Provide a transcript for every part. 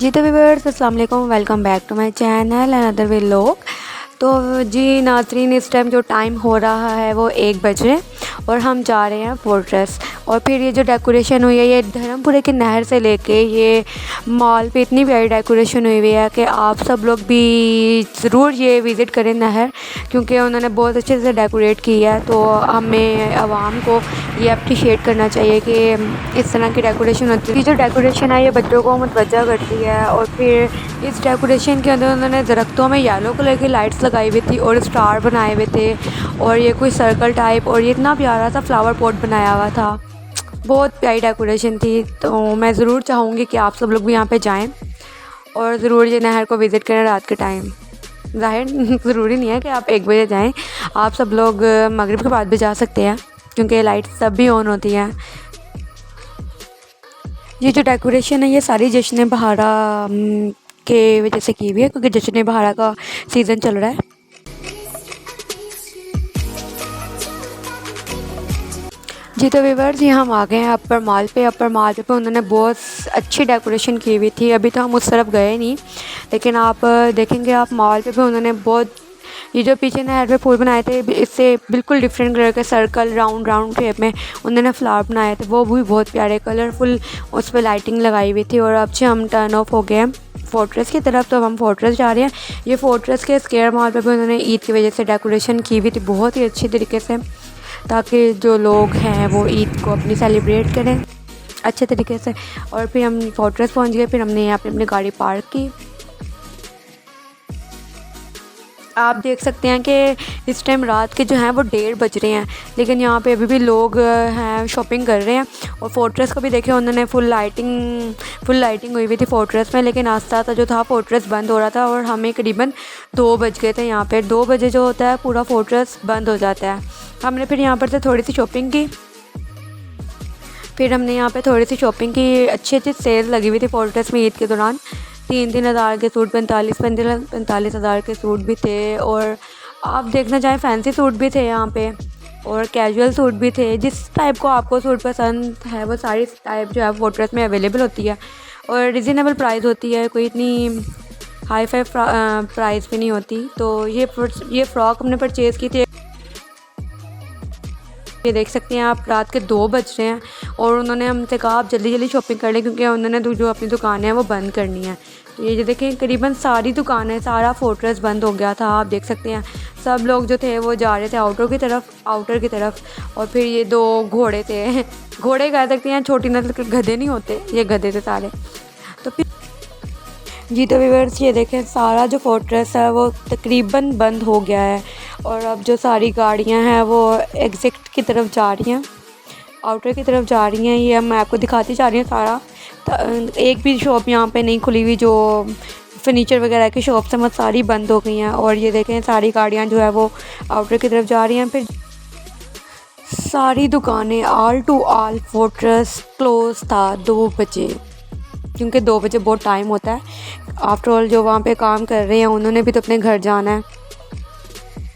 जी तो व्यूअर्स अस्सलाम वालेकुम, welcome back to my channel another vlog. तो जी नाज़रीन, इस टाइम जो टाइम हो रहा है वो 1 बज रहे और हम जा रहे हैं फोर्ट्रेस। और फिर ये जो डेकोरेशन हुई है ये धर्मपुरे की नहर से लेके ये मॉल पे इतनी प्यारी डेकोरेशन हुई हुई है कि आप सब लोग भी ज़रूर ये विज़िट करें नहर, क्योंकि उन्होंने बहुत अच्छे से डेकोरेट की है। तो हमें आवाम को ये अप्रिशिएट करना चाहिए कि इस तरह की डेकोरेशन होती है। ये जो डेकोरेशन है ये बच्चों को मुतवज्जा करती है। और फिर इस डेकोरेशन के अंदर उन्होंने दरख्तों में येलो कलर की लाइट्स लगाई हुई थी और स्टार बनाए हुए थे और ये कोई सर्कल टाइप, और ये इतना प्यारा सा फ्लावर पॉट बनाया हुआ था। बहुत प्यारी डेकोरेशन थी। तो मैं ज़रूर चाहूँगी कि आप सब लोग भी यहाँ पे जाएं और ज़रूर ये नहर को विज़िट करें रात के टाइम। ज़ाहिर ज़रूरी नहीं है कि आप 1 बजे जाएं, आप सब लोग मगरिब के बाद भी जा सकते हैं क्योंकि लाइट्स सब भी ऑन होती हैं। ये जो डेकोरेशन है ये सारी जश्न बहारा के वजह से की हुई है, क्योंकि जश्न बहारा का सीज़न चल रहा है। जी तो व्यूअर्स, ये हम आ गए हैं अपर मॉल पे। अपर मॉल पे उन्होंने बहुत अच्छी डेकोरेशन की हुई थी। अभी तो हम उस तरफ गए नहीं, लेकिन आप देखेंगे आप मॉल पे भी उन्होंने बहुत, ये जो पीछे नहर पे फूल बनाए थे इससे बिल्कुल डिफरेंट कलर के सर्कल राउंड राउंड शेप में उन्होंने फ्लावर बनाए थे, वो भी बहुत प्यारे कलरफुल उस पर लाइटिंग लगाई हुई थी। और अब से हम टर्न ऑफ हो गए हैं फोर्ट्रेस की तरफ, तो अब हम फोर्ट्रेस जा रहे हैं। ये फोर्ट्रेस के स्क्वायर मॉल पे भी उन्होंने ईद की वजह से डेकोरेशन की हुई थी बहुत ही अच्छी तरीके से, ताकि जो लोग हैं वो ईद को अपनी सेलिब्रेट करें अच्छे तरीके से। और फिर हम फोर्ट्रेस पहुंच गए, फिर हमने यहाँ पे अपनी गाड़ी पार्क की। आप देख सकते हैं कि इस टाइम रात के जो हैं वो 1:30 बज रहे हैं, लेकिन यहाँ पे अभी भी लोग हैं शॉपिंग कर रहे हैं। और फोर्ट्रेस को भी देखें, उन्होंने फुल लाइटिंग हुई हुई थी फोर्ट्रेस में, लेकिन आस्ता आस्ता जो था फोर्ट्रेस बंद हो रहा था और हमें करीबन 2 बज गए थे। यहाँ पे 2 बजे जो होता है पूरा फोर्ट्रेस बंद हो जाता है। हमने फिर यहाँ पर से थोड़ी सी शॉपिंग की, अच्छी अच्छी सेल लगी हुई थी फोर्ट्रेस में ईद के दौरान। 3-3 हज़ार के सूट, 45 हज़ार के सूट भी थे। और आप देखना चाहें फैंसी सूट भी थे यहाँ पे और कैजुअल सूट भी थे। जिस टाइप को आपको सूट पसंद है वो सारी टाइप जो है फोर्ट्रेस में अवेलेबल होती है और रिजनेबल प्राइस होती है, कोई इतनी हाई फाई प्राइस भी नहीं होती। तो ये फ़्रॉक हमने परचेज़ की थी। ये देख सकते हैं आप, रात के 2 बज रहे हैं और उन्होंने हमसे कहा आप जल्दी जल्दी शॉपिंग कर लें, क्योंकि उन्होंने जो अपनी दुकान है वो बंद करनी है। तो ये जो देखें करीबन सारी दुकानें, सारा फोर्ट्रेस बंद हो गया था। आप देख सकते हैं सब लोग जो थे वो जा रहे थे आउटर की तरफ। और फिर ये 2 घोड़े थे घोड़े कह सकते हैं, छोटी नस्ल के गधे नहीं होते, ये गधे थे सारे। तो फिर जी तो व्यूअर्स, ये देखें सारा जो फोर्ट्रेस है वो तकरीबन बंद हो गया है। और अब जो सारी गाड़ियां हैं वो एग्ज़िट की तरफ जा रही हैं, आउटर की तरफ जा रही हैं। ये मैं आपको दिखाती जा रही हूँ सारा। एक भी शॉप यहाँ पे नहीं खुली हुई, जो फर्नीचर वगैरह की शॉप्स हैं वो सारी बंद हो गई हैं। और ये देखें सारी गाड़ियाँ जो है वो आउटर की तरफ जा रही हैं। फिर सारी दुकानें all to all fortress close था 2 बजे, क्योंकि 2 बजे बहुत टाइम होता है। आफ्टर ऑल जो वहाँ पे काम कर रहे हैं उन्होंने भी तो अपने घर जाना है।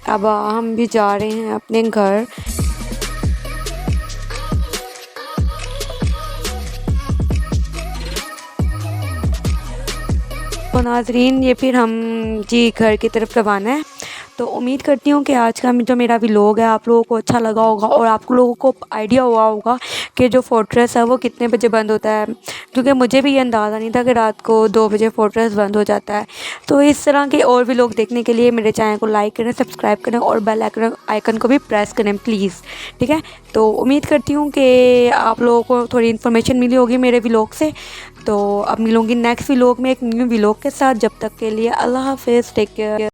अब हम भी जा रहे हैं अपने घर। तो नाज़रीन, ये फिर हम जी घर की तरफ रवाना है। तो उम्मीद करती हूँ कि आज का जो मेरा व्लॉग है आप लोगों को अच्छा लगा होगा और आप लोगों को आइडिया हुआ होगा कि जो फोर्ट्रेस है वो कितने बजे बंद होता है, क्योंकि मुझे भी ये अंदाज़ा नहीं था कि रात को 2 बजे फोर्ट्रेस बंद हो जाता है। तो इस तरह के और व्लॉग देखने के लिए मेरे चैनल को लाइक करें, सब्सक्राइब करें और बेल आइकन को भी प्रेस करें प्लीज़, ठीक है। तो उम्मीद करती हूँ कि आप लोगों को थोड़ी इन्फॉर्मेशन मिली होगी मेरे व्लॉग से। तो अब मिलूँगी नेक्स्ट व्लॉग में एक न्यू व्लॉग के साथ। जब तक के लिए अल्लाह हाफ़िज़, टेक केयर।